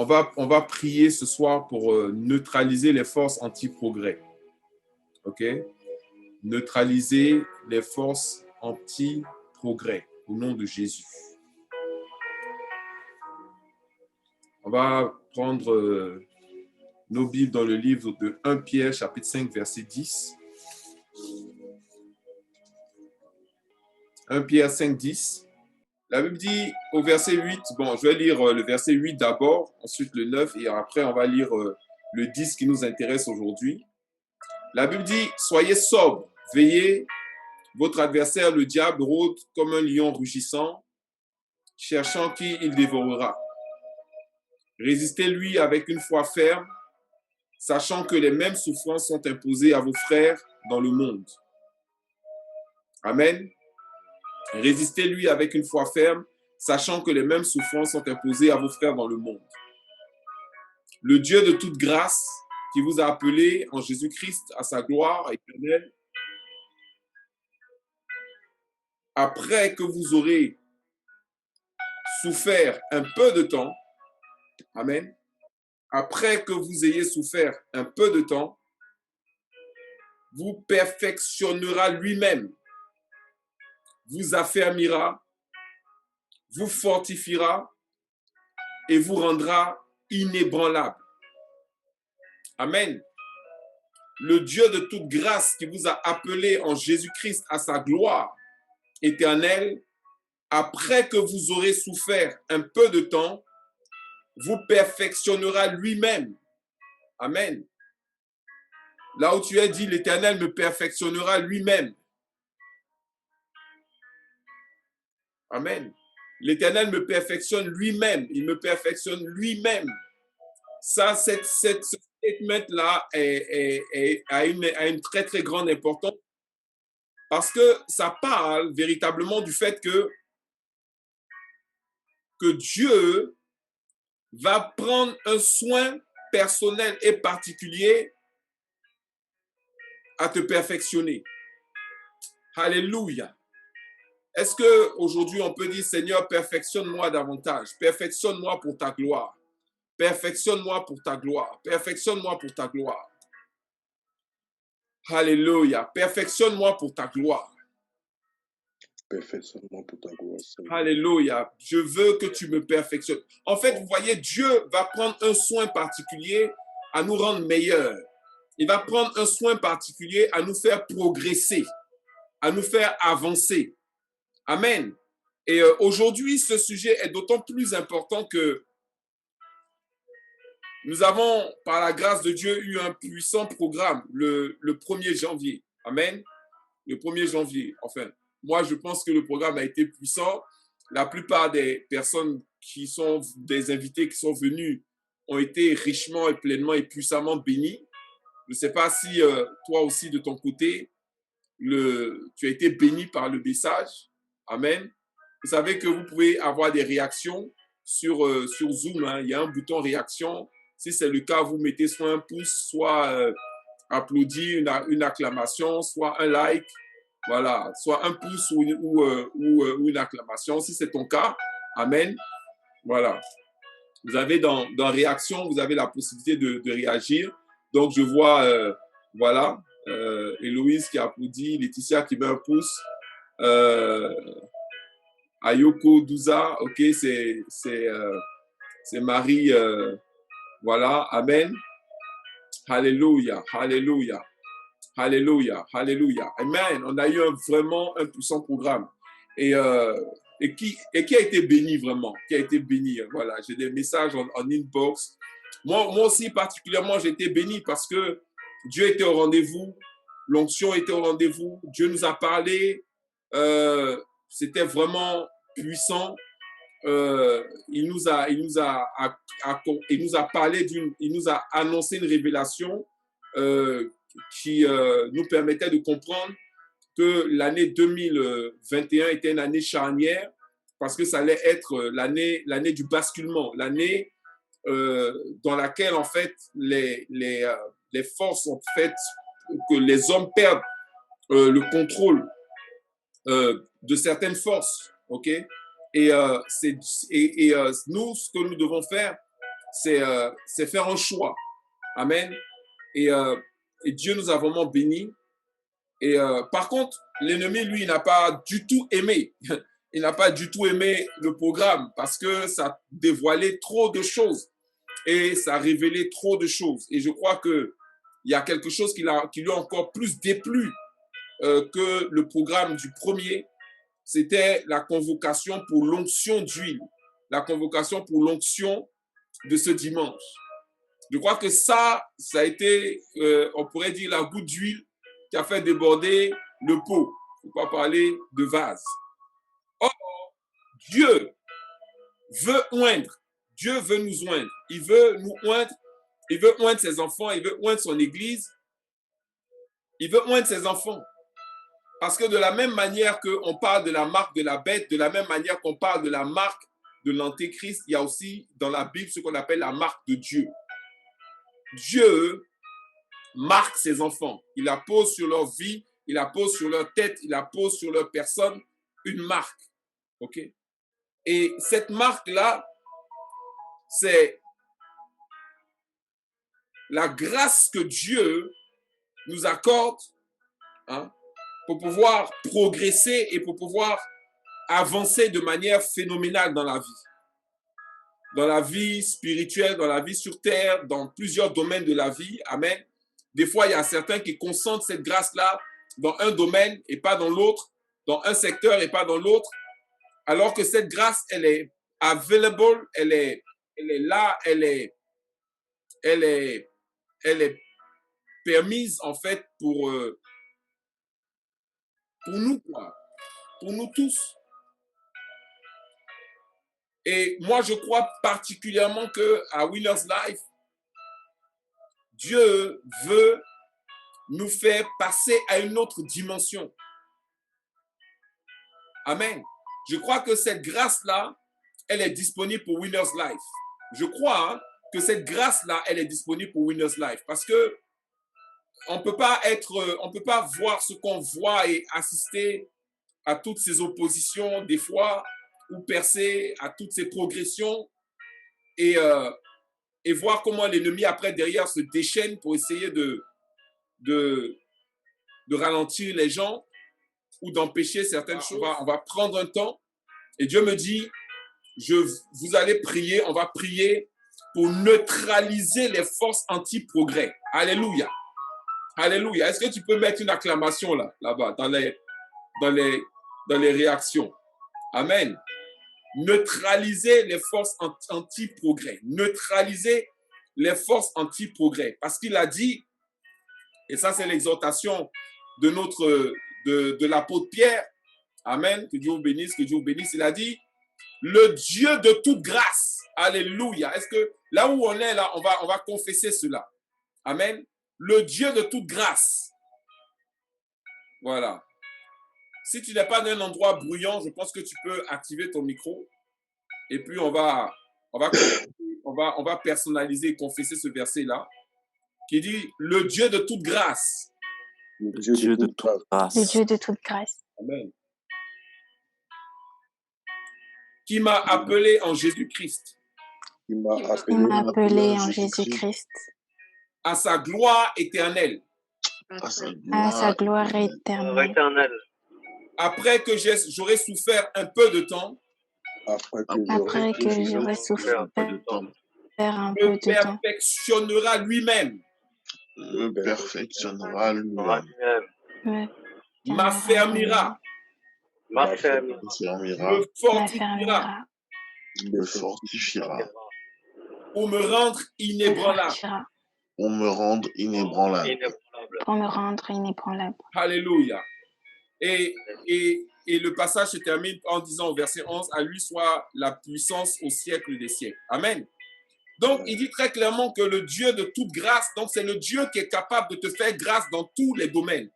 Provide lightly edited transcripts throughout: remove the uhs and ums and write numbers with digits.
On va prier ce soir pour neutraliser les forces anti-progrès. OK? Neutraliser les forces anti-progrès au nom de Jésus. On va prendre nos Bibles dans le livre de 1 Pierre, chapitre 5, verset 10. 1 Pierre 5, 10. La Bible dit au verset 8, bon, je vais lire le verset 8 d'abord, ensuite le 9, et après on va lire le 10 qui nous intéresse aujourd'hui. La Bible dit, soyez sobres, veillez, votre adversaire, le diable, rôde comme un lion rugissant, cherchant qui il dévorera. Résistez-lui avec une foi ferme, sachant que les mêmes souffrances sont imposées à vos frères dans le monde. Amen. Résistez-lui avec une foi ferme, sachant que les mêmes souffrances sont imposées à vos frères dans le monde. Le Dieu de toute grâce, qui vous a appelé en Jésus-Christ à sa gloire éternelle, après que vous aurez souffert un peu de temps, amen, après que vous ayez souffert un peu de temps, vous perfectionnera lui-même, vous affermira, vous fortifiera et vous rendra inébranlable. Amen. Le Dieu de toute grâce qui vous a appelé en Jésus-Christ à sa gloire éternelle, après que vous aurez souffert un peu de temps, vous perfectionnera lui-même. Amen. Là où tu es dit, l'Éternel me perfectionnera lui-même. Amen. L'Éternel me perfectionne lui-même. Il me perfectionne lui-même. Ça, cette statement-là a une très, très grande importance parce que ça parle véritablement du fait que Dieu va prendre un soin personnel et particulier à te perfectionner. Alléluia. Est-ce qu'aujourd'hui on peut dire, Seigneur, perfectionne-moi davantage, perfectionne-moi pour ta gloire, perfectionne-moi pour ta gloire, perfectionne-moi pour ta gloire. Alléluia, perfectionne-moi pour ta gloire. Perfectionne-moi pour ta gloire. Alléluia, je veux que tu me perfectionnes. En fait, vous voyez, Dieu va prendre un soin particulier à nous rendre meilleurs. Il va prendre un soin particulier à nous faire progresser, à nous faire avancer. Amen. Et aujourd'hui, ce sujet est d'autant plus important que nous avons, par la grâce de Dieu, eu un puissant programme le 1er janvier. Amen. Le 1er janvier. Enfin, moi, je pense que le programme a été puissant. La plupart des personnes qui sont des invités qui sont venus ont été richement et pleinement et puissamment bénis. Je ne sais pas si toi aussi, de ton côté, tu as été béni par le message. Amen. Vous savez que vous pouvez avoir des réactions sur Zoom. Hein. Il y a un bouton réaction. Si c'est le cas, vous mettez soit un pouce, soit applaudi, une acclamation, soit un like. Voilà, soit un pouce ou une acclamation. Si c'est ton cas, amen. Voilà. Vous avez dans réaction, vous avez la possibilité de réagir. Donc, je vois, voilà, Héloïse qui applaudit, Laetitia qui met un pouce. Ayoko Douza, ok, c'est Marie, voilà, amen. Alléluia, alléluia, alléluia, alléluia, amen. On a eu vraiment un puissant programme. Et qui a été béni vraiment, qui a été béni, voilà, j'ai des messages en inbox. Moi aussi particulièrement, j'ai été béni parce que Dieu était au rendez-vous, l'onction était au rendez-vous, Dieu nous a parlé, c'était vraiment puissant. Il nous a parlé il nous a annoncé une révélation qui nous permettait de comprendre que l'année 2021 était une année charnière parce que ça allait être l'année du basculement, l'année dans laquelle en fait les forces en fait que les hommes perdent le contrôle de certaines forces, ok? Et nous, ce que nous devons faire, c'est faire un choix. Amen. Et Dieu nous a vraiment bénis. Et par contre, l'ennemi, lui, il n'a pas du tout aimé. Il n'a pas du tout aimé le programme parce que ça dévoilait trop de choses et ça révélait trop de choses. Et je crois qu'il y a quelque chose qui lui a encore plus déplu que le programme du premier. C'était la convocation pour l'onction d'huile, la convocation pour l'onction de ce dimanche. Je crois que ça a été, on pourrait dire, la goutte d'huile qui a fait déborder le pot. Il ne faut pas parler de vase. Or, Dieu veut oindre. Dieu veut nous oindre. Il veut nous oindre. Il veut oindre ses enfants. Il veut oindre son église. Il veut oindre ses enfants. Parce que de la même manière qu'on parle de la marque de la bête, de la même manière qu'on parle de la marque de l'antéchrist, il y a aussi dans la Bible ce qu'on appelle la marque de Dieu. Dieu marque ses enfants. Il la pose sur leur vie, il la pose sur leur tête, il la pose sur leur personne, une marque. OK? Et cette marque-là, c'est la grâce que Dieu nous accorde, hein, pour pouvoir progresser et pour pouvoir avancer de manière phénoménale dans la vie. Dans la vie spirituelle, dans la vie sur terre, dans plusieurs domaines de la vie. Amen. Des fois, il y a certains qui concentrent cette grâce-là dans un domaine et pas dans l'autre, dans un secteur et pas dans l'autre, alors que cette grâce, elle est available, elle est là, elle est permise en fait pour nous, quoi, pour nous tous. Et moi, je crois particulièrement qu'à Winners Life, Dieu veut nous faire passer à une autre dimension. Amen. Je crois que cette grâce-là, elle est disponible pour Winners Life. Je crois que cette grâce-là, elle est disponible pour Winners Life. Parce que on peut pas voir ce qu'on voit et assister à toutes ces oppositions des fois, ou percer à toutes ces progressions et voir comment l'ennemi après derrière se déchaîne pour essayer de ralentir les gens ou d'empêcher certaines choses. On va prendre un temps et Dieu me dit, vous allez prier, on va prier pour neutraliser les forces anti-progrès. Alléluia. Alléluia. Est-ce que tu peux mettre une acclamation là-bas, dans les réactions? Amen. Neutraliser les forces anti-progrès. Neutraliser les forces anti-progrès. Parce qu'il a dit, et ça c'est l'exhortation de l'apôtre Pierre, amen, que Dieu vous bénisse, que Dieu vous bénisse, il a dit, le Dieu de toute grâce, alléluia. Est-ce que là où on est là, on va confesser cela, amen, le Dieu de toute grâce, voilà. Si tu n'es pas dans un endroit bruyant, je pense que tu peux activer ton micro et puis on va personnaliser et confesser ce verset-là qui dit le Dieu de toute grâce. Le Dieu de toute grâce. Le Dieu de toute grâce. Amen. Qui m'a appelé en Jésus-Christ. Qui m'a appelé en Jésus-Christ. À sa gloire éternelle. À sa gloire éternelle. Après que j'aurai souffert un peu de temps. Après que j'aurai souffert un peu de temps. Me perfectionnera lui-même. Me perfectionnera lui-même. M'affermira. Me fortifiera. Me fortifiera. Pour me rendre inébranlable. Pour me rendre inébranlable. Pour me rendre inébranlable. Alléluia. Et le passage se termine en disant au verset 11, à lui soit la puissance au siècle des siècles. Amen. Donc, il dit très clairement que le Dieu de toute grâce, donc c'est le Dieu qui est capable de te faire grâce dans tous les domaines.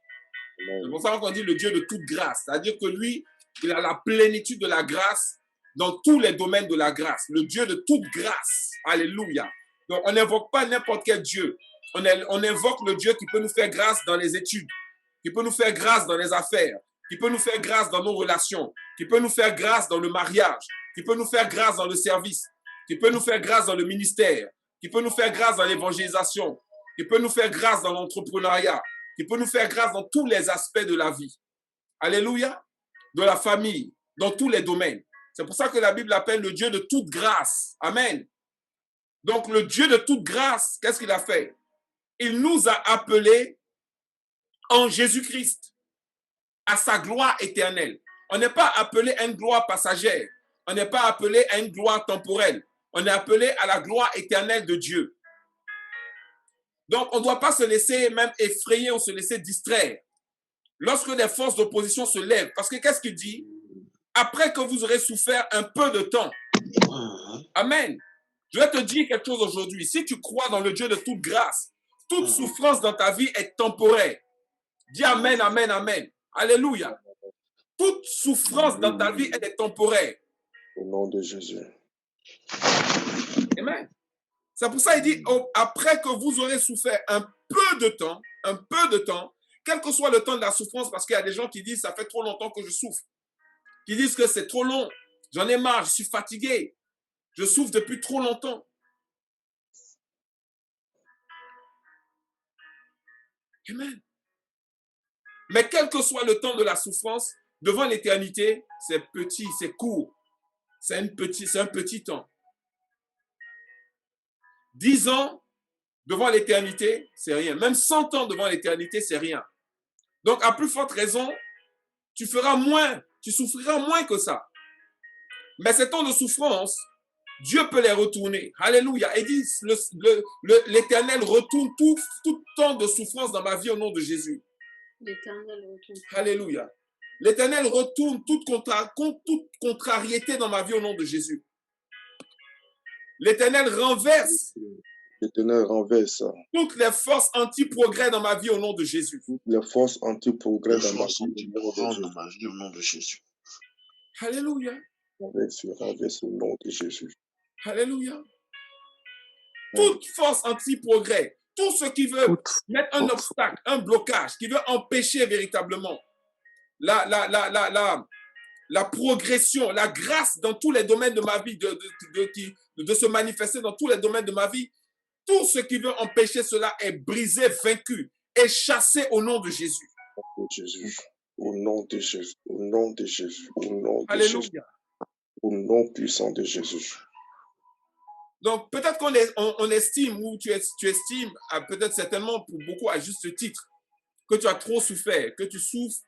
C'est pour ça qu'on dit le Dieu de toute grâce. C'est-à-dire que lui, il a la plénitude de la grâce dans tous les domaines de la grâce. Le Dieu de toute grâce. Alléluia. Donc, on n'invoque pas n'importe quel Dieu. On invoque le Dieu qui peut nous faire grâce dans les études, qui peut nous faire grâce dans les affaires, qui peut nous faire grâce dans nos relations, qui peut nous faire grâce dans le mariage, qui peut nous faire grâce dans le service, qui peut nous faire grâce dans le ministère, qui peut nous faire grâce dans l'évangélisation, qui peut nous faire grâce dans l'entrepreneuriat, qui peut nous faire grâce dans tous les aspects de la vie. Alléluia. De la famille, dans tous les domaines. C'est pour ça que la Bible l'appelle le Dieu de toute grâce. Amen. Donc, le Dieu de toute grâce, qu'est-ce qu'il a fait? Il nous a appelés en Jésus-Christ à sa gloire éternelle. On n'est pas appelé à une gloire passagère. On n'est pas appelé à une gloire temporelle. On est appelé à la gloire éternelle de Dieu. Donc, on ne doit pas se laisser même effrayer ou se laisser distraire lorsque des forces d'opposition se lèvent. Parce que qu'est-ce qu'il dit? Après que vous aurez souffert un peu de temps. Amen. Je vais te dire quelque chose aujourd'hui. Si tu crois dans le Dieu de toute grâce, toute souffrance dans ta vie est temporaire. Dis amen, amen, amen. Alléluia. Toute souffrance dans ta vie, elle est temporaire. Au nom de Jésus. Amen. C'est pour ça qu'il dit, après que vous aurez souffert un peu de temps, quel que soit le temps de la souffrance, parce qu'il y a des gens qui disent, ça fait trop longtemps que je souffre, qui disent que c'est trop long, j'en ai marre, je suis fatigué, je souffre depuis trop longtemps. Amen. Mais quel que soit le temps de la souffrance, devant l'éternité, c'est petit, c'est court, c'est un petit temps. 10 ans devant l'éternité, c'est rien. Même 100 ans devant l'éternité, c'est rien. Donc, à plus forte raison, tu feras moins, tu souffriras moins que ça. Mais ces temps de souffrance, Dieu peut les retourner. Alléluia. Et dit, l'Éternel retourne tout temps de souffrance dans ma vie au nom de Jésus. L'Éternel retourne. Alléluia. L'Éternel retourne toute contrariété dans ma vie au nom de Jésus. L'Éternel renverse. L'Éternel renverse toutes les forces anti-progrès dans ma vie au nom de Jésus. Toutes les forces anti-progrès dans ma vie au nom de Jésus. Alléluia. Renverse au nom de Jésus. Alléluia. Toute force anti-progrès, tout ce qui veut mettre un obstacle, un blocage, qui veut empêcher véritablement la progression, la grâce dans tous les domaines de ma vie, de se manifester dans tous les domaines de ma vie, tout ce qui veut empêcher cela est brisé, vaincu et chassé au nom de Jésus. Au nom de Jésus. Au nom de Jésus. Au nom de Alléluia. Jésus. Au nom puissant de Jésus. Donc, peut-être qu'on estime, ou tu estimes, peut-être certainement pour beaucoup à juste titre, que tu as trop souffert, que tu souffres.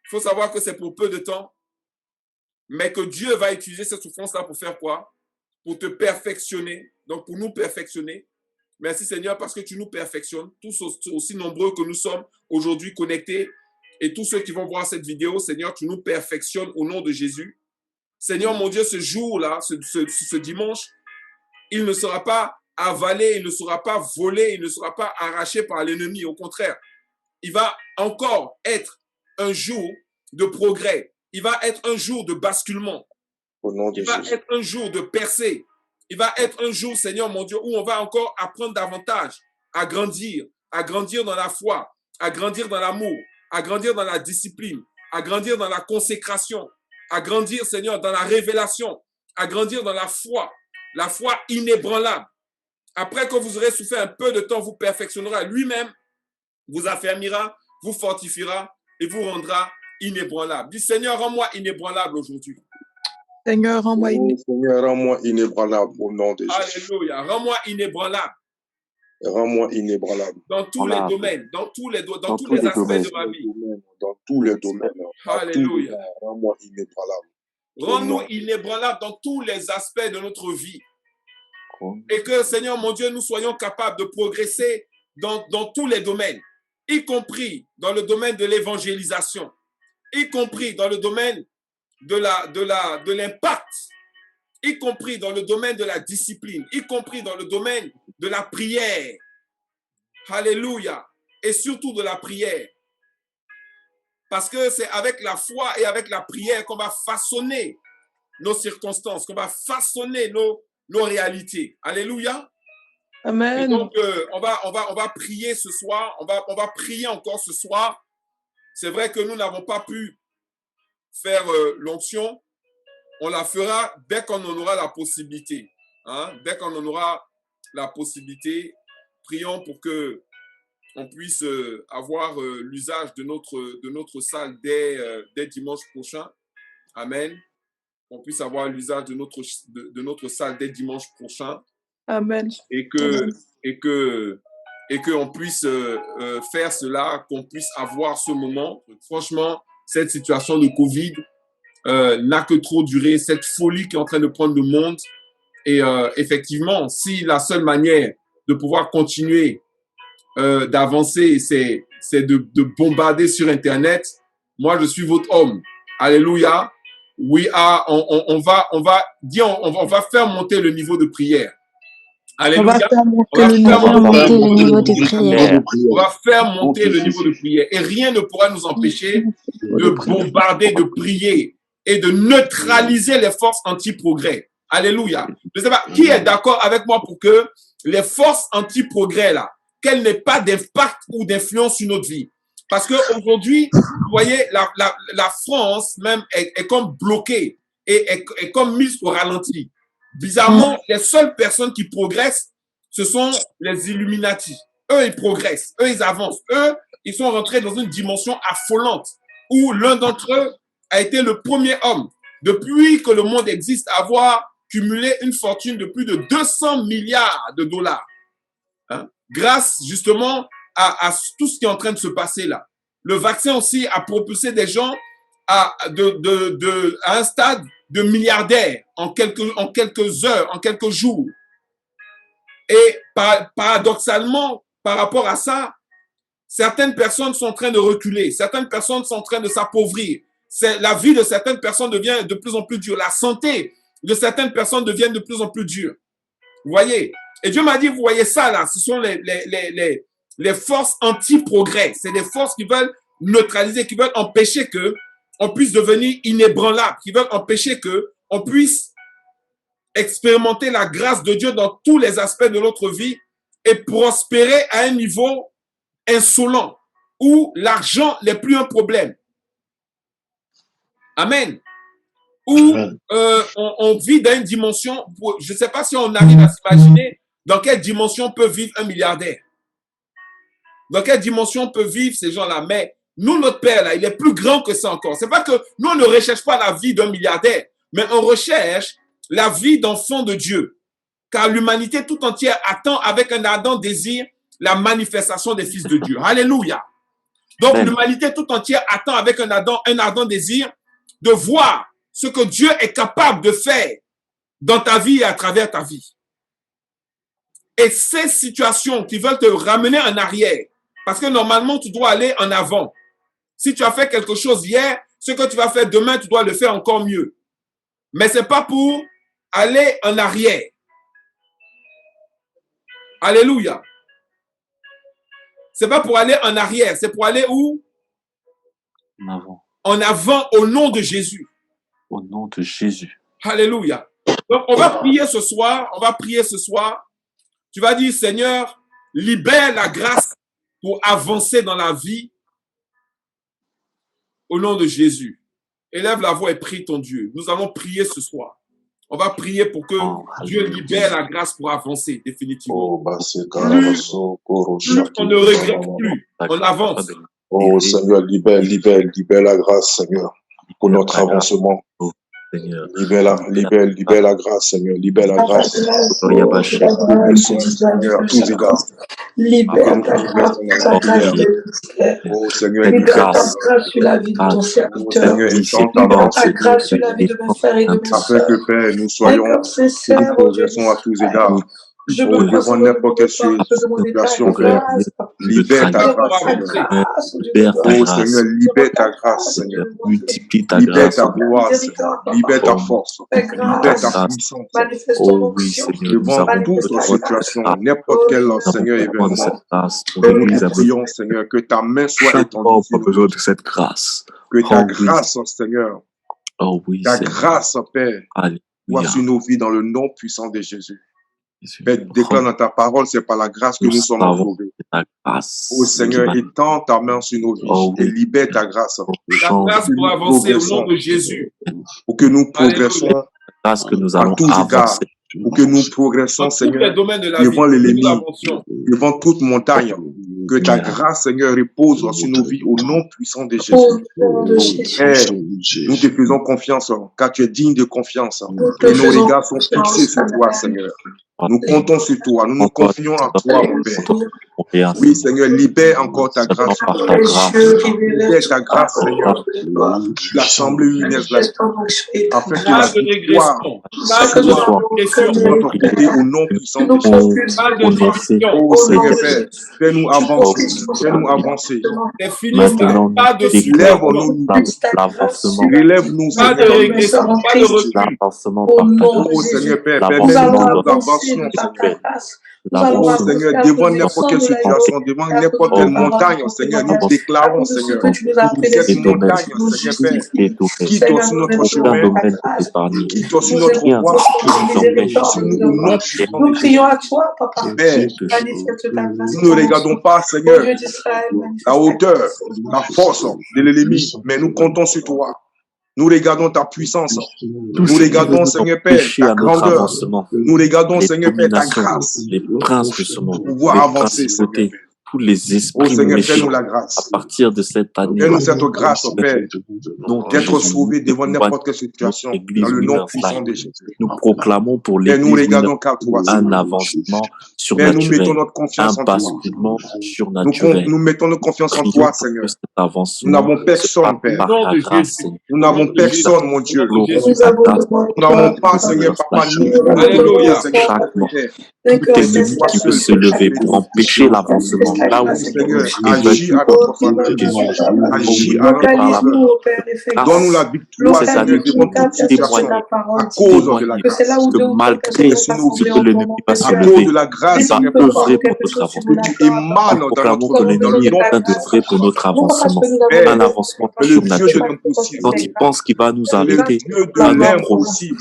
Il faut savoir que c'est pour peu de temps, mais que Dieu va utiliser cette souffrance-là pour faire quoi? Pour te perfectionner, donc pour nous perfectionner. Merci Seigneur parce que tu nous perfectionnes, tous aussi nombreux que nous sommes aujourd'hui connectés, et tous ceux qui vont voir cette vidéo, Seigneur, tu nous perfectionnes au nom de Jésus. Seigneur, mon Dieu, ce jour-là, ce dimanche, il ne sera pas avalé, il ne sera pas volé, il ne sera pas arraché par l'ennemi. Au contraire, il va encore être un jour de progrès. Il va être un jour de basculement. Il va être un jour de percée. Il va être un jour, Seigneur, mon Dieu, où on va encore apprendre davantage à grandir dans la foi, à grandir dans l'amour, à grandir dans la discipline, à grandir dans la consécration, à grandir, Seigneur, dans la révélation, à grandir dans la foi inébranlable. Après que vous aurez souffert un peu de temps, vous perfectionnera lui-même, vous affermira, vous fortifiera et vous rendra inébranlable. Dis, Seigneur, rends-moi inébranlable aujourd'hui. Seigneur, rends-moi inébranlable au nom de Jésus. Alléluia. Rends-moi inébranlable. Rends-moi inébranlable. Dans tous les domaines, dans tous les aspects de ma vie. Dans tous les domaines. Alléluia. Rends-moi inébranlable. Rends-nous inébranlables dans tous les aspects de notre vie. Et que, Seigneur mon Dieu, nous soyons capables de progresser dans tous les domaines, y compris dans le domaine de l'évangélisation, y compris dans le domaine de l'impact, y compris dans le domaine de la discipline, y compris dans le domaine de la prière. Alléluia. Et surtout de la prière. Parce que c'est avec la foi et avec la prière qu'on va façonner nos circonstances, qu'on va façonner nos réalités. Alléluia. Amen. Et donc, on va prier ce soir. On va prier encore ce soir. C'est vrai que nous n'avons pas pu faire l'onction, on la fera dès qu'on en aura la possibilité. Hein? Dès qu'on en aura la possibilité, prions pour que on puisse avoir l'usage de notre salle dès dimanche prochain. Amen. On puisse avoir l'usage de notre salle dès dimanche prochain. Amen. Et qu'on puisse faire cela, qu'on puisse avoir ce moment. Franchement, cette situation de Covid n'a que trop duré, cette folie qui est en train de prendre le monde. Et effectivement, si la seule manière de pouvoir continuer d'avancer, c'est de bombarder sur Internet, moi, je suis votre homme. Alléluia. On va faire monter le niveau de prière. Alléluia. On va faire monter le niveau de prière. On va faire monter le niveau de prière. Et rien ne pourra nous empêcher de bombarder, de prier et de neutraliser les forces anti-progrès. Alléluia. Je ne sais pas, qui est d'accord avec moi pour que les forces anti-progrès, là, qu'elles n'aient pas d'impact ou d'influence sur notre vie? Parce qu'aujourd'hui, vous voyez, la France même est comme bloquée et est comme mise au ralenti. Bizarrement, les seules personnes qui progressent, ce sont les Illuminati. Eux, ils progressent. Eux, ils avancent. Eux, ils sont rentrés dans une dimension affolante où l'un d'entre eux a été le premier homme, depuis que le monde existe, à avoir cumulé une fortune de plus de 200 milliards de dollars. Hein? Grâce justement à tout ce qui est en train de se passer là. Le vaccin aussi a propulsé des gens à un stade de milliardaires en quelques heures, en quelques jours. Et paradoxalement, par rapport à ça, certaines personnes sont en train de reculer, certaines personnes sont en train de s'appauvrir. La vie de certaines personnes devient de plus en plus dure. La santé de certaines personnes devient de plus en plus dure. Vous voyez? Et Dieu m'a dit, vous voyez ça là, ce sont les forces anti-progrès. C'est des forces qui veulent neutraliser, qui veulent empêcher que on puisse devenir inébranlable, qui veulent empêcher que on puisse expérimenter la grâce de Dieu dans tous les aspects de notre vie et prospérer à un niveau insolent où l'argent n'est plus un problème. Amen. Où on vit dans une dimension, je ne sais pas si on arrive à s'imaginer dans quelle dimension peut vivre un milliardaire. Dans quelle dimension peut vivre ces gens-là. Mais nous, notre Père, là, il est plus grand que ça encore. C'est pas que nous, on ne recherche pas la vie d'un milliardaire, mais on recherche la vie d'enfant de Dieu. Car l'humanité tout entière attend avec un ardent désir la manifestation des fils de Dieu. Alléluia. Donc, l'humanité tout entière attend avec un ardent désir de voir ce que Dieu est capable de faire dans ta vie et à travers ta vie. Et ces situations qui veulent te ramener en arrière, parce que normalement, tu dois aller en avant. Si tu as fait quelque chose hier, ce que tu vas faire demain, tu dois le faire encore mieux. Mais ce n'est pas pour aller en arrière. Alléluia. Ce n'est pas pour aller en arrière, c'est pour aller où? En avant. En avant au nom de Jésus. Au nom de Jésus. Alléluia. Donc, on va prier ce soir. On va prier ce soir. Tu vas dire, Seigneur, libère la grâce pour avancer dans la vie au nom de Jésus. Élève la voix et prie ton Dieu. Nous allons prier ce soir. On va prier pour que Dieu libère la grâce pour avancer définitivement. Plus on ne regrette plus, on avance. Oh Seigneur, libère la grâce, Seigneur, pour notre avancement. Libère la grâce, Seigneur. Libère la grâce. Seigneur, tous égards. Libère ta grâce, oh Seigneur, libère ta grâce sur la vie de ton serviteur. Libère ta grâce sur la vie de mes frères et de mes sœurs. Afin que, Père, nous soyons, nous progressons à tous égards. Devant n'importe quelle situation, Père, libère ta grâce, Seigneur. Oh Seigneur, libère ta grâce, Seigneur. Multiplie ta Libère grâce. ta gloire, Seigneur. Libère ta force. Libère ta puissance. Oh oui, Seigneur, nous Devant avons toute besoin situation, n'importe quel, Seigneur, de événement, cette grâce. nous te prions, Seigneur, que ta main soit Chaque étendue. homme a besoin de cette grâce. Que ta grâce, Seigneur, Oh oui, ta Seigneur. grâce, Père, soit Alléluia. sur nos vies dans le nom puissant de Jésus. Père, déclare dans ta parole, c'est par la grâce que nous sommes sauvés. Ô Seigneur, étends ta main sur nos vies et libère ta grâce. La grâce pour avancer au nom de Jésus. Pour que nous progressions grâce que nous à allons tous égards. avancer. Pour que nous progressions, Dans tous les Seigneur, domaines de la devant vie, l'ennemi, nous avancions. devant toute montagne. Que ta grâce, Seigneur, repose sur nos vies au nom puissant de Jésus. Père, nous te faisons confiance, car tu es digne de confiance. Et nos regards sont fixés sur toi, Seigneur. Nous comptons sur toi, nous nous confions en toi, mon Père. Oui, Seigneur, libère encore ta grâce. Libère ta grâce, Seigneur. L'Assemblée Winners Life, afin que la victoire soit notre côté au nom puissant de Jésus. Oh Seigneur, Père, fais-nous avancer, fais-nous avancer. Maintenant, Lève-nous, l'avancement. relève-nous, Pas de Seigneur. régression, pas de recul. L'avancement par ta grâce. Oh Seigneur, Père, L'avancement permets-nous dans d'avancer. Oh l'avancement Seigneur, devant n'importe quelle situation, devant n'importe quelle montagne, Seigneur, nous déclarons, Seigneur, cette montagne, Seigneur Père, quitte sur notre chemin, quitte sur notre voie, sur nous au nom puissant de Jésus. Prions à toi, Papa. Père, Manifeste ta grâce. nous ne regardons pas, Seigneur, Dieu d'Israël, la hauteur, la force de l'ennemi, mais nous comptons sur toi. Nous regardons ta puissance. Nous regardons, Seigneur Père, ta grandeur. Nous regardons, Seigneur Père, ta grâce. Les princes de ce monde, pour pouvoir avancer, Seigneur Père. tous les esprits Seigneur, méchants, fais-nous la grâce. à partir de cette année, Fais-nous cette grâce, Père, nom de d'être Jésus, sauvés devant n'importe quelle situation, dans le nom puissant de Jésus. nous proclamons pour Père, nous l'Église regardons qu'à toi, un Seigneur. avancement Père, nous mettons surnaturel, notre confiance un en toi. basculement surnaturel. Nous mettons notre confiance en Prions toi, pour Seigneur. que cet avancement Nous n'avons se personne, fasse Père. par ta grâce, Seigneur. Nous n'avons personne, mon Dieu. Nous Nous n'avons pas, Seigneur, Papa, ni Alléluia. Seigneur. Tout ennemi qui peut se lever pour empêcher l'avancement, là où Seigneur, il agis à notre faveur. Agis à notre faveur. Donne-nous la victoire, Seigneur, devant toute situation, à cause de la grâce. que malgré ce que l'ennemi va se À cause lever, de la grâce, il va Seigneur, œuvrer pour notre avancement. que tu émanes Nous dans proclamons notre que l'ennemi est en train nom. d'œuvrer pour notre avancement, Père, un avancement le Dieu de surnaturel. l'impossible, Quand il pense qu'il va nous le arrêter, Dieu de va nous l'impossible.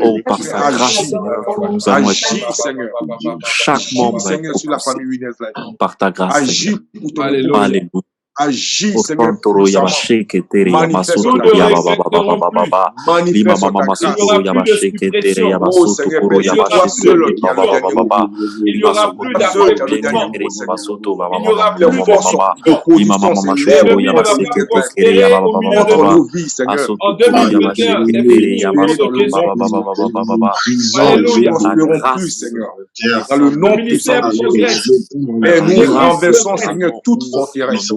oh, par sa grâce, Agis, Seigneur, nous allons agis, être Seigneur. chaque Agis, membre va Seigneur, être sur la propulsé famille Winners Life. par ta grâce, Agis Seigneur. pour ton Alléluia. Alléluia. Agis, Seigneur, Otantoro puissamment. yabasheke tere Manifeste yamasoto ta grâce. yababababababa. Lima Manifeste mama ta masoko grâce. Il n'y aura plus de yabasheke tere suppression. Oh yabasoto Seigneur, koro Père, c'est toi yabasheke seul tere qui as le dernier mot. bababababa. Il n'y aura plus Toi seul qui as le Masoko dernier d'affaiblissement. tere mot, Seigneur. yabasoto Il n'y aura Les plus de forces bababababa. de division. Lima mama position mashoko s'élèvent L'ennemi ne va pas yabaseke tere prospérer au milieu de contre yabababababa. nos vies, Seigneur. Asoto En koro 2021, yabasheke c'est tere fini au nom Dans de le Jésus. nom babababababa. Alléluia. nous La n'espérons grâce plus, Seigneur. des Dans le Le nom puissant ministère de Jésus. progresse. Et nous L'église renversons, progresse. Seigneur, toute forteresse.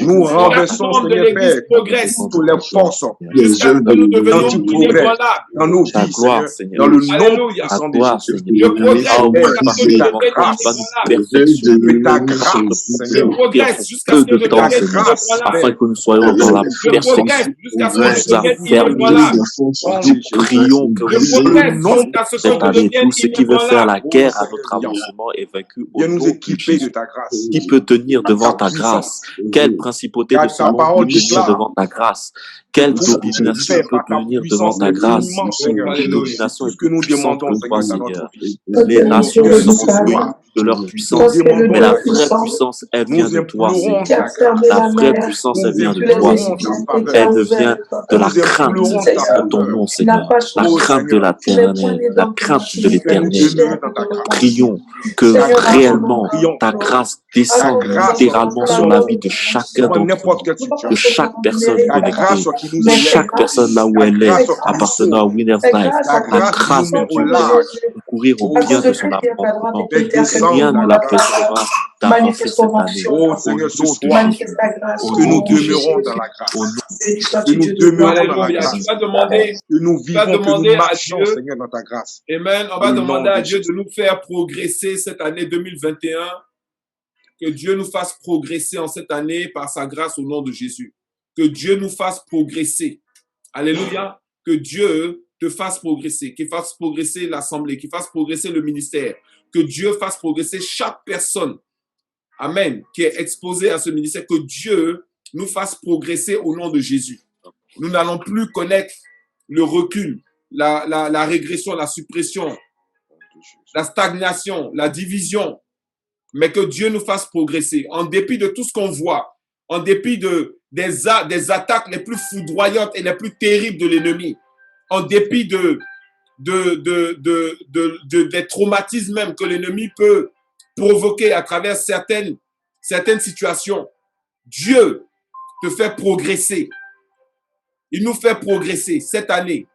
Nous La renversons, forme de Seigneur l'église Père, progresse toutes les forces jusqu'à ce que nous devenions d'anti-progrès inébranlables. dans nos Ta vies, gloire, Seigneur. Seigneur. Dans le nom Alléluia. Ta puissant de gloire, Jésus. Je Seigneur. progresse Ah oui, jusqu'à ce que je ta devienne grâce, va nous inébranlable. perfectionner. mais ta Va grâce, nous Je Seigneur. progresse jusqu'à peu ce que de je temps, Ta devienne Seigneur, grâce, inébranlable. afin que nous soyons dans la Je progresse perfection. jusqu'à ce Nous que je devienne affermissons, inébranlable. nous prions que Je oui, progresse nom jusqu'à ce que cette je année, devienne tout ce qui veut faire la inébranlable. guerre à notre avancement est vaincu au Viens nom nous de équiper de Jésus. ta grâce. Qui peut tenir devant ta puissance. grâce? Quelle principauté de Car ce ta monde parole peut tenir déclare devant ta grâce? Quelle tout ce que tu domination fais peut par ta tenir devant puissance ta grâce? immense, Seigneur. Une domination Tout est ce que nous plus puissante demandons, que toi, Seigneur, dans notre Seigneur. vie. Les nations Seigneur, sont ce fruits soir, de leur nous puissance, demandons mais la ta vraie puissance. puissance, elle Nous vient de toi, implorons Seigneur. ta grâce. La vraie puissance, elle Nous vient de toi, implorons Seigneur. ta faveur. Elle devient de la Nous crainte implorons ta de ton faveur. nom, Seigneur. La Oh, crainte de Seigneur. l'éternel, la crainte de Fais-nous l'éternel. demeurer dans ta grâce. Prions que réellement ta grâce descende littéralement sur la vie de chacun Devant d'entre n'importe nous, quelle de situation. chaque personne Ta grâce connectée, qui nous de élève. chaque personne là où Ta elle est, grâce qui nous appartenant à sauve. Winners Life. Ta La grâce qui grâce nous de met au Dieu large. pour courir au Oh, bien de Seigneur. son avancement. Fais descendre Rien ta ne grâce. l'empêchera d'avancer cette année. Oh, Au Seigneur, ce nom de soir, Jésus. Au que nous nom de Jésus. demeurons dans la grâce. Au nom Que nous demeurons dans la Alléluia. grâce. Tu vas demander, Que nous vivons, que demander nous à marchions, Dieu. Seigneur, dans ta grâce. Amen. On Dans va le demander nom à de Dieu Jésus. de nous faire progresser cette année 2021. Que Dieu nous fasse progresser en cette année par sa grâce au nom de Jésus. Que Dieu nous fasse progresser. Alléluia. Que Dieu te fasse progresser, qu'il fasse progresser l'assemblée, qu'il fasse progresser le ministère. Que Dieu fasse progresser chaque personne. Amen. Qui est exposée à ce ministère. Que Dieu nous fasse progresser au nom de Jésus. Nous n'allons plus connaître le recul, la régression, la suppression. la stagnation, la division, mais que Dieu nous fasse progresser en dépit de tout ce qu'on voit, en dépit des attaques les plus foudroyantes et les plus terribles de l'ennemi, en dépit des traumatismes même que l'ennemi peut provoquer à travers certaines situations. Dieu te fait progresser. Il nous fait progresser cette année.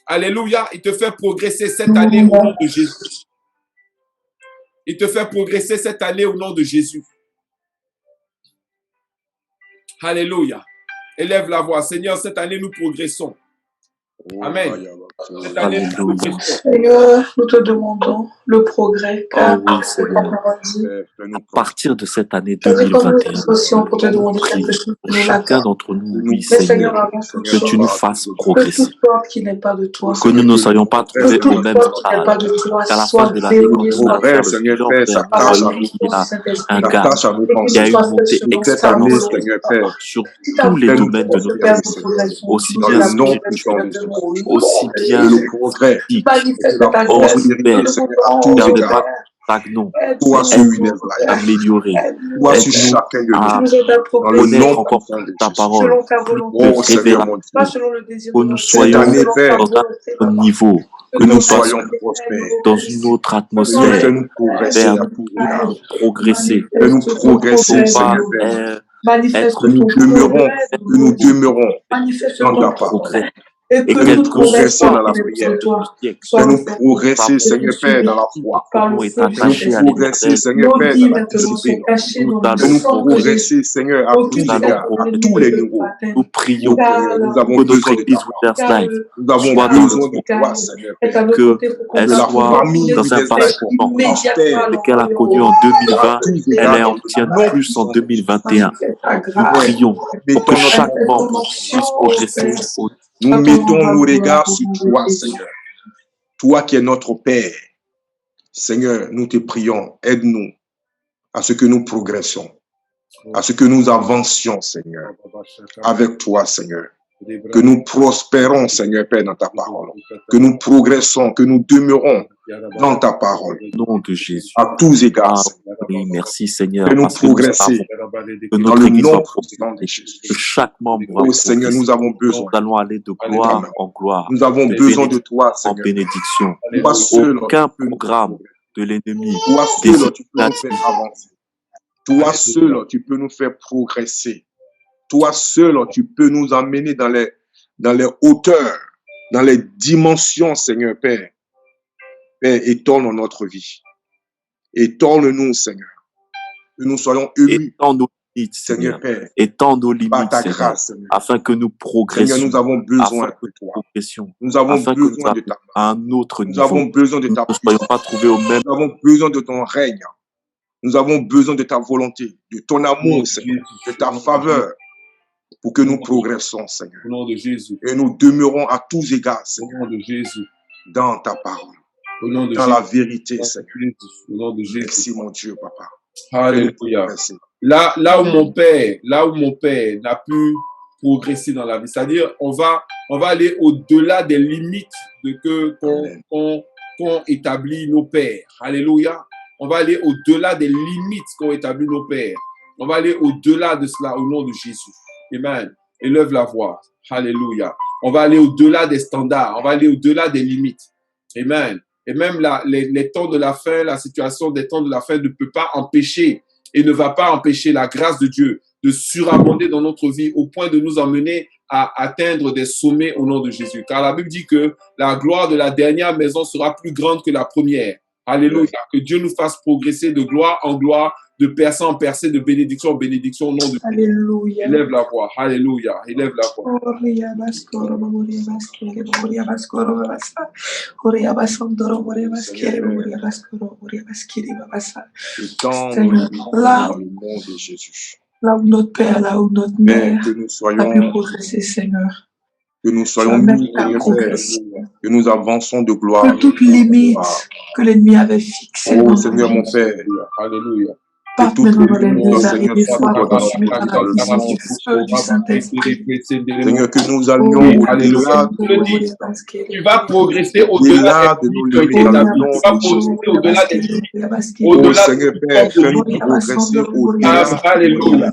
Alléluia, il te fait progresser cette année au nom de Jésus. Il te fait progresser cette année au nom de Jésus. Alléluia. Élève la voix. Seigneur, cette année, nous progressons. Amen. Cette année, nous progressons. Seigneur, nous te demandons le progrès. Oh oui, Seigneur. À partir de cette année 2021, chacun d'entre nous, oui, Seigneur, que tu nous fasses progresser. Que nous ne soyons pas trouvés au même stade. Qu'à la fin de l'année, quand on va faire le bilan, un gars qui a une montée exponentielle sur tous les domaines de notre vie, aussi bien spirituel, aussi bien le progrès, stagnons, toi améliorer, aide-nous à connaître encore ta parole, plus de révélation, que nous soyons dans un niveau, que nous soyons dans une autre atmosphère, vers progresser, que nous progresser, être nous demeurons dans ta parole. Et que nous progressons dans la prière, que nous progresser, Seigneur Père, dans la foi, que nous progresser, Seigneur Père, dans la discipline, que nous progresser, Seigneur, à tous les niveaux. Nous prions nous avons besoin de toi. Nous avons besoin de toi, Seigneur Père, qu'elle soit dans un passeport, qu'elle a connu en 2020, elle en obtient plus en 2021. Nous prions pour que chaque membre puisse progresser. Nous mettons nos regards sur toi, Seigneur. Toi qui es notre Père. Seigneur, nous te prions, aide-nous à ce que nous progressions, à ce que nous avancions, Seigneur, avec toi, Seigneur. Que nous prospérons, Seigneur Père, dans ta parole. Que nous progressons, que nous demeurons dans ta parole. Au nom de Jésus. À tous égards. Oui, merci Seigneur. Que nous progressions dans le nom de Jésus. Que chaque membre oh Seigneur, nous avons besoin. Nous allons aller de gloire en gloire. Nous avons besoin de toi, Seigneur. En bénédiction. Aucun programme de l'ennemi. Toi seul, tu peux nous faire avancer. Toi seul, tu peux nous faire progresser. Toi seul, tu peux nous emmener dans les hauteurs, dans les dimensions, Seigneur Père. Père, étonne notre vie. Étonne-nous, Seigneur. Que nous soyons unis. Étends nos limites, Seigneur Père. Étends nos limites, par ta Seigneur, grâce, Seigneur. afin que nous progressions. Seigneur, nous avons besoin de toi. Nous avons besoin de ta à un autre niveau. Nous avons besoin de ta puissance. Nous ne soyons pas trouvés au même. Nous avons besoin de ton règne. Nous avons besoin de ta volonté, de ton amour, Seigneur, de ta faveur. Pour que nous progressons, Seigneur. Au nom de Jésus. Et nous demeurons à tous égards, Seigneur. Au nom de Jésus. Dans ta parole. Au nom de dans Jésus. La vérité, Seigneur. Au nom de Jésus. Merci, mon Dieu, Papa. Alléluia. Là où mon père n'a pu progresser dans la vie, c'est-à-dire on va aller au-delà des limites qu'ont établi nos pères. Alléluia. On va aller au-delà des limites qu'ont établi nos pères. On va aller au-delà de cela au nom de Jésus. Amen. Élève la voix. Alléluia. On va aller au-delà des standards. On va aller au-delà des limites. Amen. Et même les temps de la fin, la situation des temps de la fin ne peut pas empêcher et ne va pas empêcher la grâce de Dieu de surabonder dans notre vie au point de nous emmener à atteindre des sommets au nom de Jésus. Car la Bible dit que la gloire de la dernière maison sera plus grande que la première. Alléluia. Que Dieu nous fasse progresser de gloire en gloire, de percée en percée, de bénédiction en bénédiction au nom de Dieu. Alléluia. Élève la voix. Alléluia. Élève la voix. Là où notre Père, là où notre Mère a pu progresser, Seigneur. Que nous soyons mis, que nous avançons de gloire. Que toute limite que l'ennemi avait fixée. Oh Seigneur mon Père, Alléluia. Parte maintenant dans l'église, arrivez, sois consumé par la puissance du feu du Saint-Esprit. Seigneur, que nous allions au-delà tu vas progresser au-delà des limites de qui ont été établies. nos Tu vas progresser au-delà des limites. Au-delà Seigneur Père, fais-nous progresser au-delà. Alléluia.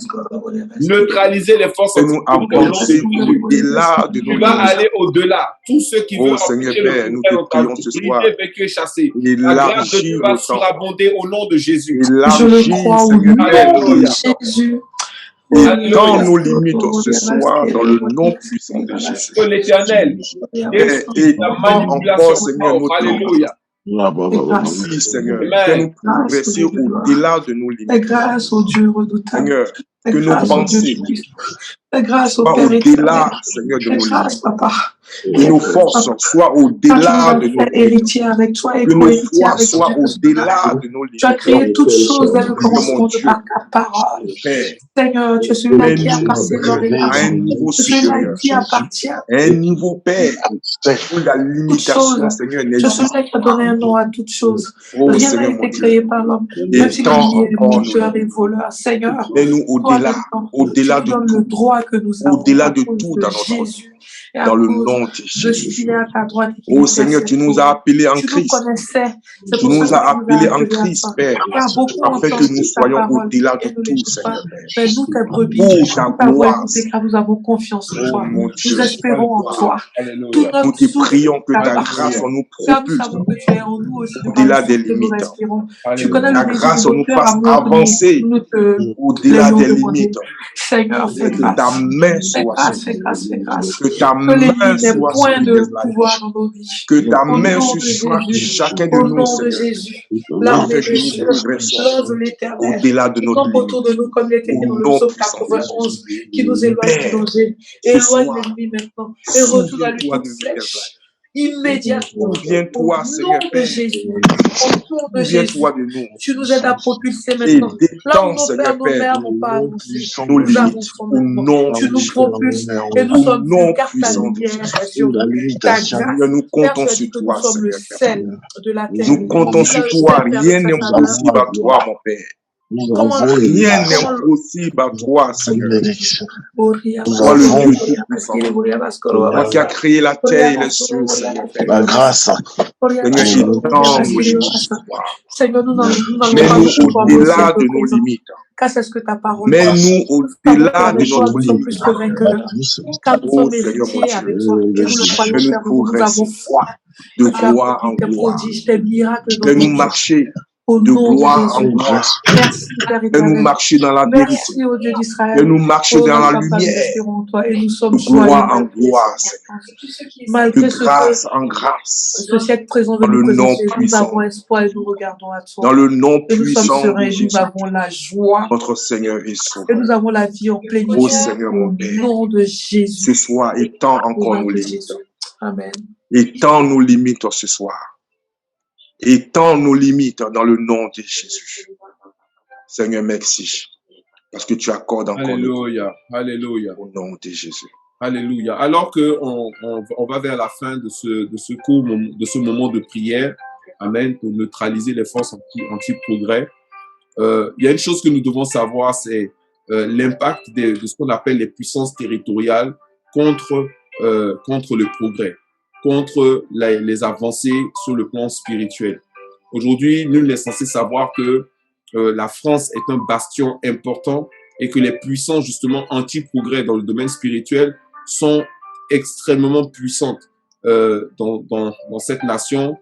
Neutraliser les forces Fais-nous avancer au-delà de nos Tu vas limites. aller au-delà. Tous ceux qui veulent Seigneur empêcher Père, le nous progrès te prions ce soir. vaincu et chassé. La grâce de Dieu va surabonder au nom de Jésus. Je le crois au nom de Jésus. Étends nos limites ce soir dans le nom puissant de Jésus. Que l'Éternel étends encore, Seigneur, notre Alléluia. Oui, Seigneur, fais-nous progresser au-delà de nos limites. Grâce au Dieu redoutable. Seigneur, que nos pensées grâce au soient Père au-delà, Seigneur, de nos grâce, limites. papa. Que nos forces soient au-delà de nos limites. Héritier avec toi et Que nos co-héritier foi avec soient toi. au-delà de nos limites. Tu as créé toutes choses dès le commencement de par ta parole. Seigneur, tu es celui-là qui a passé dans les à un niveau supérieur. qui appartient. Un niveau, Père, où la limitation, Seigneur, Tu es n'existe celui-là qui a donné un nom à toutes choses. Oh, Rien Seigneur, n'a mon été Dieu. créé par l'homme. Même si Étends il est encore menteur et voleur. Seigneur, mets-nous au-delà, au-delà tu de donnes le tout, droit que nous avons au-delà à de cause tout de dans notre vie. Jésus. Et à Dans le cause nom de de Jésus. ce qu'il est à ta droite. Oh Seigneur, tu nous as appelés en Tu nous Christ. connaissais. C'est Tu pour nous ça as que appelés en à Christ, toi. Père, Car beaucoup ont afin que entendu nous ta soyons parole au-delà de et ne tout, l'écoutent pas. Seigneur. Mais nous, tes brebis, Pour ta ta voix gloire, écoutée, car nous avons confiance en oh toi. mon Nous Dieu. espérons en toi. Alléluia. Tout notre Nous te souffle prions que ta t'appartient. grâce en nous Car nous propulse savons que tu es en nous aussi par au-delà le des souffle que nous limites. respirons. Tu Alléluia. connais Ta le désir grâce de en nos nous cœurs, fasse amour, avancer nous te au-delà l'ayons des demandé. limites. Seigneur, fais Que grâce. ta main Fais soit grâce, sur fais grâce, fais grâce. Que ta Que les main lignes n'aient soit point sur de les pouvoir dans nos vies. Que ta Au main nom sur de chaque, Jésus, chacun de au nous, nom de Seigneur, Jésus, l'armée afin des que nous cieux, progressions l'ange de l'éternel, au-delà de qui notre campe autour de limite. nous comme il est écrit Au dans le nom psaume puissant de 91, Jésus. qui nous éloigne du Père, danger. ce Éloigne soir, l'ennemi maintenant et retourne à lui souviens-toi toute de Miguel. flèche. Immédiatement, au Souviens-toi, nom Seigneur de Père. Jésus, au nom de Jésus, Souviens-toi de nous. tu nous aides à propulser Et maintenant. Là détends, où nos Seigneur pères, nos Père, mères n'ont pas avancé, nos nous limites. avançons Au maintenant. nom Tu de nous Jésus. propulses et nous Au sommes nom vus car ta puissant de lumière Jésus. est sur nous. Ta grâce. Seigneur, nous Père, comptons tu as sur dit que nous toi, sommes le Seigneur Père. sel de la terre. Nous comptons sur toi. Rien n'est impossible à toi, mon Père. Comment Rien n'est impossible à toi, Seigneur. Toi, le Dieu Tout-Puissant. Toi qui as créé la terre et les cieux, Seigneur Père. La grâce. Seigneur, étends nos limites ce soir. Seigneur, nous n'allons pas Mets-nous nous conformer au au-delà siècle de nos présent. limites. Car c'est ce que ta parole dit. Mets-nous au-delà de Avec toi, notre nous sommes limite. plus que vainqueurs. Car nous Oh sommes Seigneur mon héritiers Dieu, avec toi. Et nous le croyons, fais-nous Père, nous avons progresser foi. de Tu as gloire en accompli tes gloire. prodiges, tes miracles dans nos Fais-nous vies. marcher Au de nom de gloire en Jésus. gloire. Merci, Père Fais-nous éternel. marcher dans la vérité. Merci au Dieu d'Israël. Fais-nous marcher Oh, dans notre la papa, nous lumière. espérons en toi et nous sommes De joyeux gloire en malgré gloire, ces Seigneur. circonstances. Malgré De ce que grâce en grâce. ce siècle présent veut Dans nous le nom présenter, nous puissant. avons espoir et nous regardons à toi. Dans le nom Et nous sommes puissant sereins de et nous Jésus. avons la joie Notre Seigneur est et sauveur. nous avons la vie en Ô plénitude Seigneur mon au Père, nom de ce Jésus. soir, étends Au encore nom nos de limites. Jésus. Amen. Étends nos limites ce soir. Étends nos limites dans le nom de Jésus. Seigneur, merci. Parce que tu accordes encore Alléluia. Alléluia. au nom de Jésus. Alléluia. Alors que on va vers la fin de ce cours, de ce moment de prière, amen, pour neutraliser les forces anti-progrès, il y a une chose que nous devons savoir, c'est l'impact de ce qu'on appelle les puissances territoriales contre le progrès, contre les avancées sur le plan spirituel. Aujourd'hui, nul n'est censé savoir que la France est un bastion important et que les puissances justement anti-progrès dans le domaine spirituel sont extrêmement puissantes dans cette nation.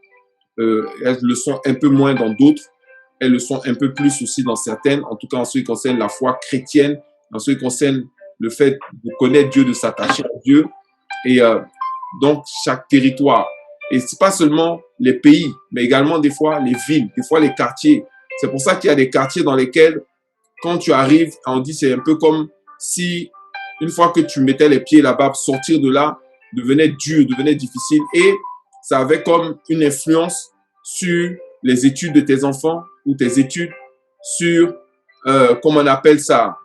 Elles le sont un peu moins dans d'autres. Elles le sont un peu plus aussi dans certaines, en tout cas en ce qui concerne la foi chrétienne, en ce qui concerne le fait de connaître Dieu, de s'attacher à Dieu. Et donc, chaque territoire. Et c'est pas seulement les pays, mais également des fois les villes, des fois les quartiers. C'est pour ça qu'il y a des quartiers dans lesquels, quand tu arrives, on dit c'est un peu comme si, une fois que tu mettais les pieds là-bas, sortir de là devenait dur, devenait difficile. Et ça avait comme une influence sur les études de tes enfants ou tes études, sur, comment on appelle ça,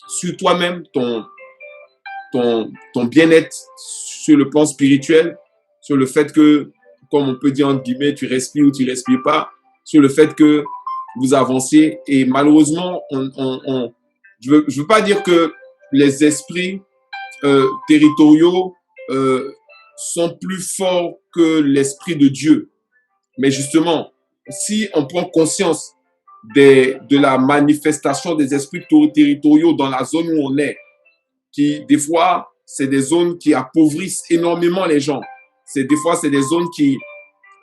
sur toi-même, ton bien-être sur le plan spirituel, sur le fait que, comme on peut dire entre guillemets, tu respires ou tu respires pas, sur le fait que vous avanciez. Et malheureusement, je veux pas dire que les esprits territoriaux sont plus forts que l'esprit de Dieu. Mais justement, si on prend conscience de la manifestation des esprits territoriaux dans la zone où on est, qui des fois, c'est des zones qui appauvrissent énormément les gens. Des fois, c'est des zones qui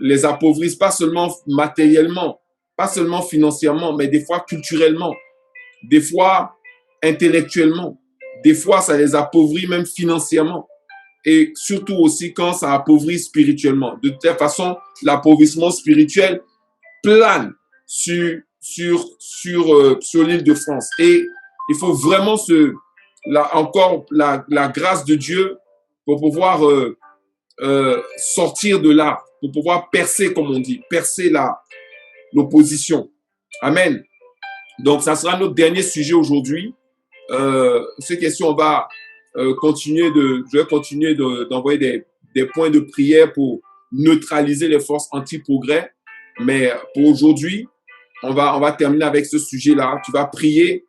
les appauvrissent pas seulement matériellement, pas seulement financièrement, mais des fois culturellement, des fois intellectuellement, des fois, ça les appauvrit même financièrement. Et surtout aussi quand ça appauvrit spirituellement. De telle façon, l'appauvrissement spirituel plane sur l'île de France. Et il faut vraiment encore la grâce de Dieu pour pouvoir sortir de là, pour pouvoir percer, comme on dit, percer l'opposition. Amen. Donc, ça sera notre dernier sujet aujourd'hui. Ces questions, on va je vais continuer d'envoyer des points de prière pour neutraliser les forces anti-progrès. Mais pour aujourd'hui, on va terminer avec ce sujet-là. Tu vas prier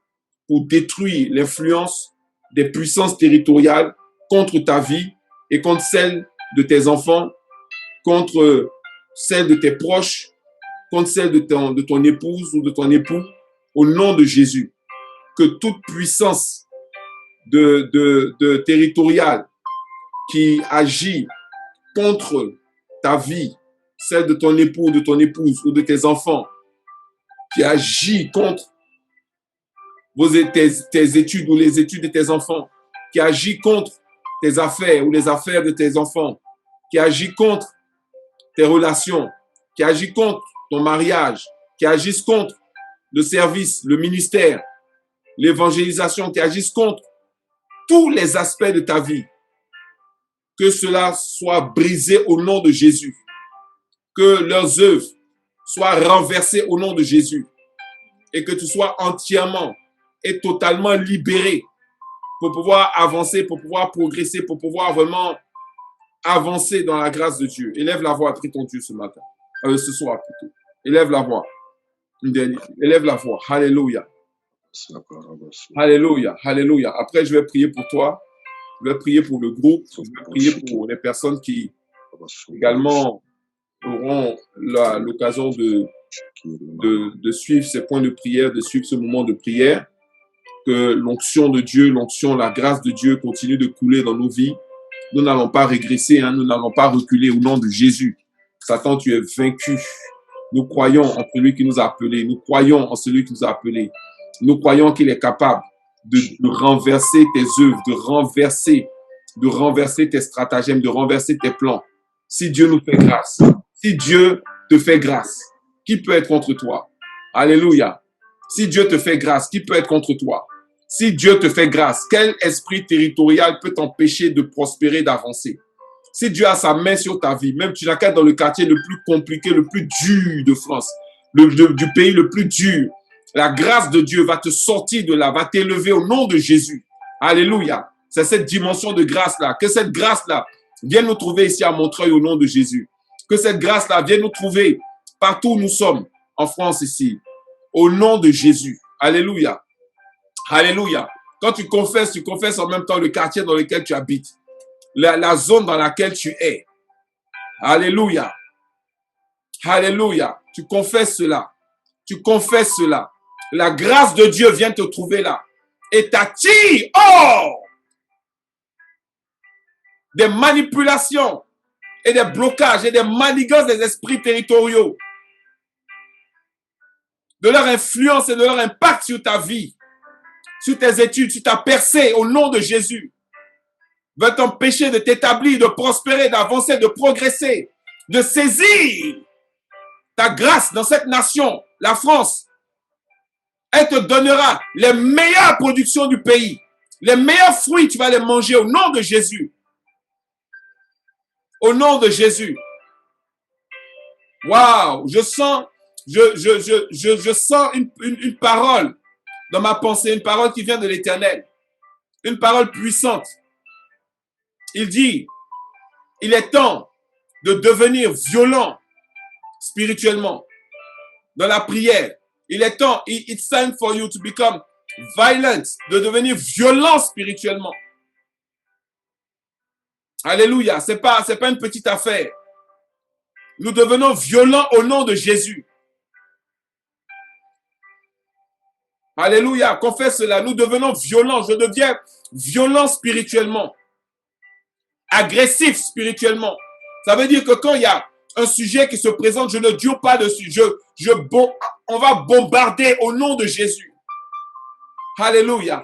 pour détruire l'influence des puissances territoriales contre ta vie et contre celle de tes enfants, contre celle de tes proches, contre celle de ton épouse ou de ton époux, au nom de Jésus. Que toute puissance de territoriale qui agit contre ta vie, celle de ton époux, de ton épouse ou de tes enfants, qui agit contre tes études ou les études de tes enfants, qui agit contre tes affaires ou les affaires de tes enfants, qui agit contre tes relations, qui agit contre ton mariage, qui agissent contre le service, le ministère, l'évangélisation, qui agissent contre tous les aspects de ta vie, que cela soit brisé au nom de Jésus, que leurs œuvres soient renversées au nom de Jésus et que tu sois entièrement et totalement libéré pour pouvoir avancer, pour pouvoir progresser, pour pouvoir vraiment avancer dans la grâce de Dieu. Élève la voix, prie ton Dieu ce matin, ce soir plutôt. Élève la voix. Élève la voix. Alléluia. Alléluia, alléluia. Après, je vais prier pour toi. Je vais prier pour le groupe. Je vais prier pour les personnes qui également auront l'occasion de suivre ces points de prière, de suivre ce moment de prière. Que l'onction de Dieu, la grâce de Dieu continue de couler dans nos vies. Nous n'allons pas régresser, nous n'allons pas reculer au nom de Jésus. Satan, tu es vaincu. Nous croyons en celui qui nous a appelés. Nous croyons en celui qui nous a appelés. Nous croyons qu'il est capable de renverser tes œuvres, de renverser tes stratagèmes, de renverser tes plans. Si Dieu nous fait grâce, si Dieu te fait grâce, qui peut être contre toi? Alléluia. Si Dieu te fait grâce, qui peut être contre toi? Si Dieu te fait grâce, quel esprit territorial peut t'empêcher de prospérer, d'avancer? Si Dieu a sa main sur ta vie, même tu n'as qu'à être dans le quartier le plus compliqué, le plus dur de France, du pays le plus dur, la grâce de Dieu va te sortir de là, va t'élever au nom de Jésus. Alléluia. C'est cette dimension de grâce-là. Que cette grâce-là vienne nous trouver ici à Montreuil au nom de Jésus. Que cette grâce-là vienne nous trouver partout où nous sommes, en France ici, au nom de Jésus. Alléluia. Alléluia. Quand tu confesses en même temps le quartier dans lequel tu habites, la zone dans laquelle tu es. Alléluia. Alléluia. Tu confesses cela. Tu confesses cela. La grâce de Dieu vient te trouver là et t'attire hors des manipulations et des blocages et des manigances des esprits territoriaux, de leur influence et de leur impact sur ta vie, sur tes études, sur ta percée au nom de Jésus. Veut t'empêcher de t'établir, de prospérer, d'avancer, de progresser, de saisir ta grâce dans cette nation, la France. Elle te donnera les meilleures productions du pays. Les meilleurs fruits, tu vas les manger au nom de Jésus. Au nom de Jésus. Waouh, je sens une parole dans ma pensée, une parole qui vient de l'Éternel. Une parole puissante. Il dit, il est temps de devenir violent spirituellement dans la prière. Il est temps, it's time for you to become violent, de devenir violent spirituellement. Alléluia, c'est pas une petite affaire. Nous devenons violents au nom de Jésus. Alléluia, confesse cela. Nous devenons violents. Je deviens violent spirituellement. Agressif spirituellement. Ça veut dire que quand il y a un sujet qui se présente, je ne dure pas dessus. On va bombarder au nom de Jésus. Alléluia.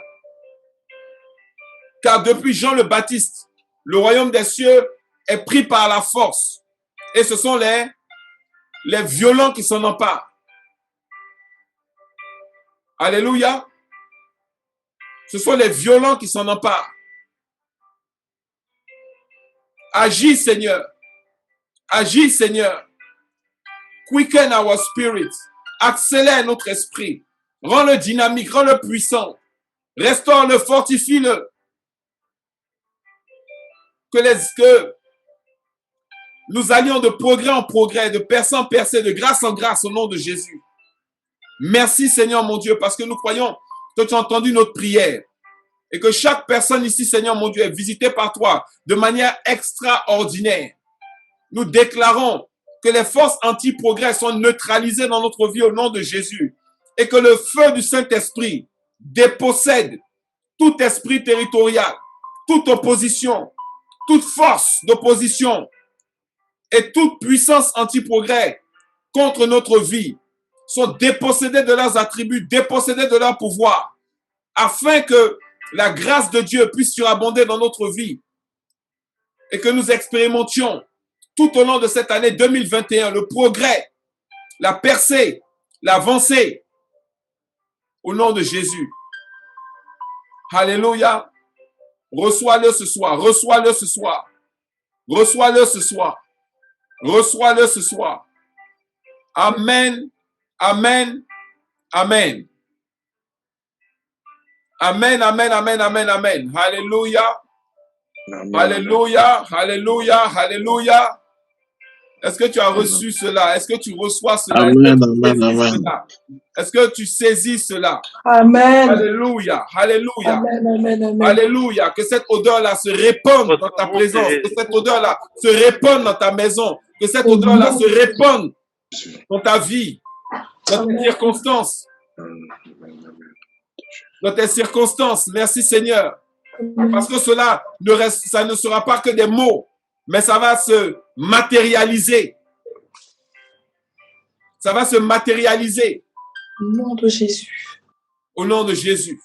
Car depuis Jean le Baptiste, le royaume des cieux est pris par la force. Et ce sont les violents qui s'en emparent. Alléluia. Ce sont les violents qui s'en emparent. Agis, Seigneur. Agis, Seigneur. Quicken our spirit. Accélère notre esprit. Rends-le dynamique, rends-le puissant. Restaure-le, fortifie-le. Que nous allions de progrès en progrès, de percée en percée, de grâce en grâce au nom de Jésus. Merci Seigneur mon Dieu, parce que nous croyons que tu as entendu notre prière et que chaque personne ici, Seigneur mon Dieu, est visitée par toi de manière extraordinaire. Nous déclarons que les forces anti-progrès sont neutralisées dans notre vie au nom de Jésus et que le feu du Saint-Esprit dépossède tout esprit territorial, toute opposition, toute force d'opposition et toute puissance anti-progrès contre notre vie sont dépossédés de leurs attributs, dépossédés de leur pouvoir, afin que la grâce de Dieu puisse surabonder dans notre vie et que nous expérimentions tout au long de cette année 2021 le progrès, la percée, l'avancée au nom de Jésus. Alléluia. Reçois-le ce soir, reçois-le ce soir, reçois-le ce soir, reçois-le ce soir. Amen, amen, amen. Amen, amen, amen, amen, amen. Alléluia. Amen. Alléluia, alléluia, alléluia. Est-ce que tu as reçu cela? Est-ce que tu reçois cela? Amen, amen, amen. Est-ce que tu saisis cela? Amen. Alléluia, alléluia. Amen, amen, amen. Alléluia. Que cette odeur-là se répande dans ta présence. Que cette odeur-là se répande dans ta maison. Que cette odeur-là se répande dans ta vie, dans tes circonstances. Dans tes circonstances. Merci Seigneur. Parce que cela ça ne sera pas que des mots, mais ça va se matérialiser. Ça va se matérialiser. Au nom de Jésus. Au nom de Jésus.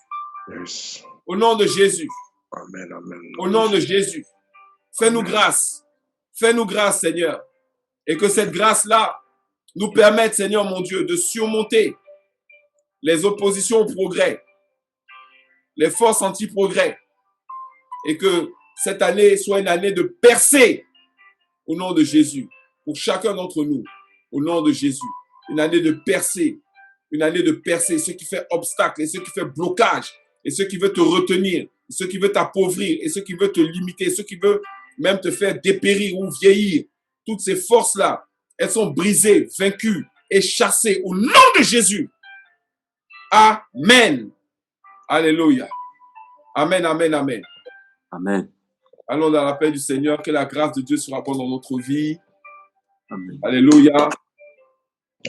Yes. Au nom de Jésus. Amen, amen. Au nom de Jésus. Fais-nous grâce. Fais-nous grâce, Seigneur. Et que cette grâce-là nous permette, Seigneur mon Dieu, de surmonter les oppositions au progrès, les forces anti-progrès. Et que cette année soit une année de percée au nom de Jésus. Pour chacun d'entre nous, au nom de Jésus. Une année de percée. Une année de percée. Ce qui fait obstacle et ce qui fait blocage. Et ce qui veut te retenir. Ce qui veut t'appauvrir. Et ce qui veut te limiter. Ce qui veut même te faire dépérir ou vieillir. Toutes ces forces-là, elles sont brisées, vaincues et chassées au nom de Jésus. Amen. Alléluia. Amen, amen, amen. Amen. Allons dans la paix du Seigneur. Que la grâce de Dieu soit bonne dans notre vie. Amen. Alléluia.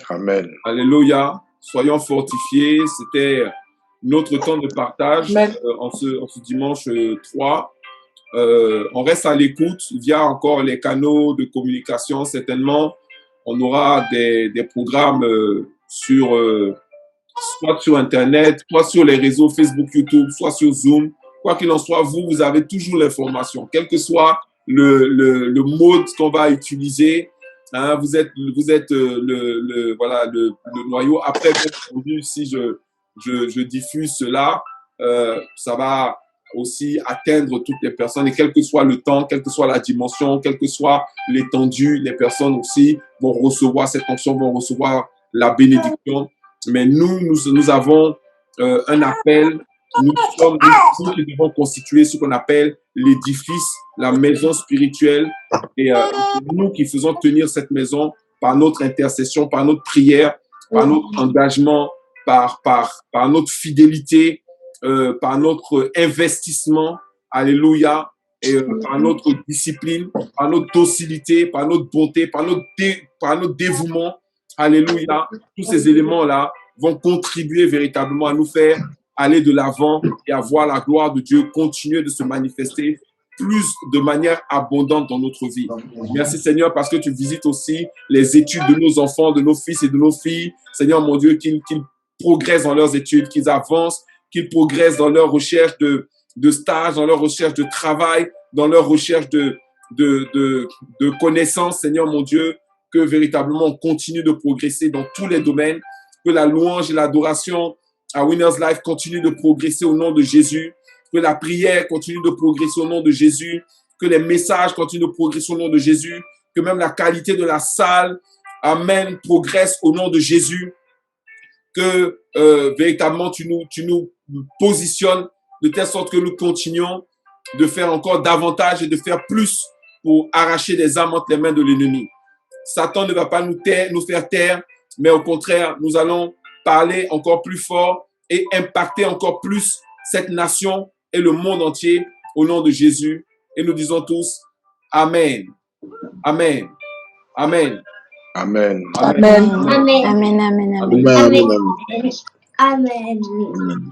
Amen. Alléluia. Soyons fortifiés. C'était notre temps de partage en ce dimanche 3. On reste à l'écoute via encore les canaux de communication. Certainement, on aura des programmes soit sur Internet, soit sur les réseaux Facebook, YouTube, soit sur Zoom. Quoi qu'il en soit, vous avez toujours l'information, quel que soit le mode qu'on va utiliser. Hein, vous êtes le noyau. Après, si je diffuse cela, ça va aussi atteindre toutes les personnes. Et quel que soit le temps, quelle que soit la dimension, quelle que soit l'étendue, les personnes aussi vont recevoir cette onction, vont recevoir la bénédiction. Mais nous avons un appel. Nous sommes nous qui devons constituer ce qu'on appelle l'édifice, la maison spirituelle. Et nous qui faisons tenir cette maison par notre intercession, par notre prière, par notre engagement par notre fidélité, par notre investissement, alléluia, et par notre discipline, par notre docilité, par notre bonté, par notre dévouement, alléluia. Tous ces éléments-là vont contribuer véritablement à nous faire aller de l'avant et à voir la gloire de Dieu continuer de se manifester plus de manière abondante dans notre vie. Merci Seigneur parce que tu visites aussi les études de nos enfants, de nos fils et de nos filles. Seigneur mon Dieu, qu'ils progressent dans leurs études, qu'ils avancent, qu'ils progressent dans leur recherche de stage, dans leur recherche de travail, dans leur recherche de connaissances, Seigneur mon Dieu, que véritablement on continue de progresser dans tous les domaines, que la louange et l'adoration à Winners Life continue de progresser au nom de Jésus, que la prière continue de progresser au nom de Jésus, que les messages continuent de progresser au nom de Jésus, que même la qualité de la salle, amen, progresse au nom de Jésus, que véritablement tu nous positionnes de telle sorte que nous continuons de faire encore davantage et de faire plus pour arracher des âmes entre les mains de l'ennemi. Satan ne va pas nous faire taire, mais au contraire, nous allons parler encore plus fort et impacter encore plus cette nation et le monde entier au nom de Jésus. Et nous disons tous Amen. Amen. Amen. Amen. Amen. Amen. Amen. Amen. Amen. Amen.